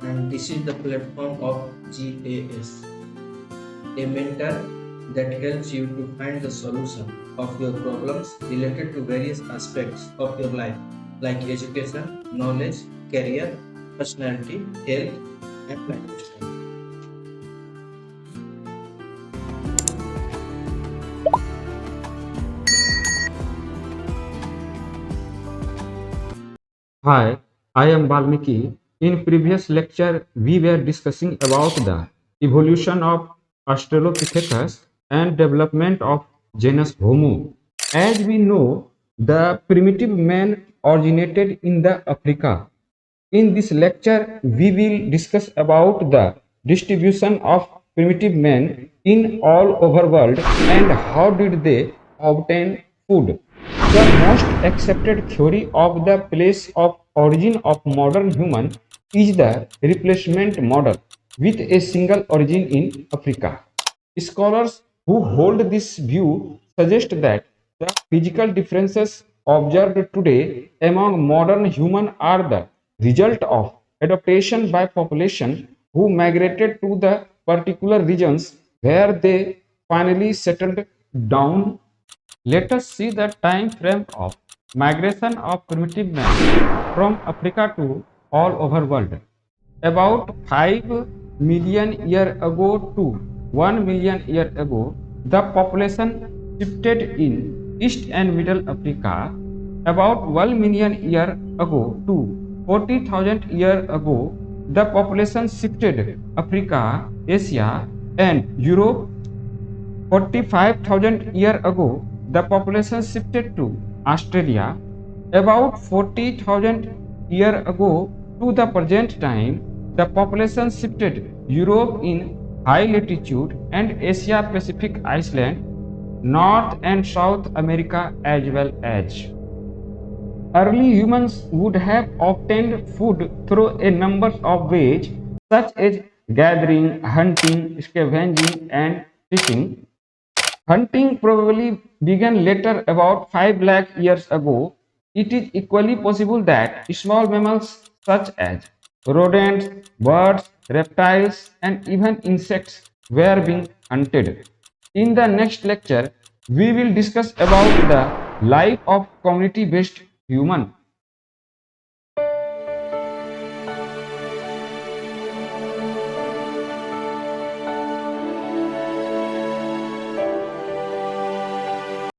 and this is the platform of GAS, a mentor that helps you to find the solution of your problems related to various aspects of your life, like education, knowledge, career, personality, health, and lifestyle. Hi, I am Valmiki. In previous lecture, we were discussing about the evolution of Australopithecus and development of genus Homo. As we know, the primitive man originated in the Africa. In this lecture, we will discuss about the distribution of primitive men in all over world and how did they obtain food. The most accepted theory of the place of origin of modern human is the replacement model with a single origin in Africa. Scholars who hold this view suggest that the physical differences observed today among modern humans are the result of adaptation by population who migrated to the particular regions where they finally settled down. Let us see the time frame of migration of primitive man from Africa to all over world. About 5 million years ago to 1 million years ago, the population shifted in East and Middle Africa. About 1 million years ago to 40,000 years ago, the population shifted Africa, Asia, and Europe. 45,000 years ago, the population shifted to Australia. About 40,000 years ago to the present time, the population shifted Europe in high latitude and Asia Pacific Iceland, North and South America as well as. Early humans would have obtained food through a number of ways, such as gathering, hunting, scavenging, and fishing. Hunting probably began later about 5 lakh years ago. It is equally possible that small mammals such as rodents, birds, reptiles, and even insects were being hunted. In the next lecture, we will discuss about the life of community-based human.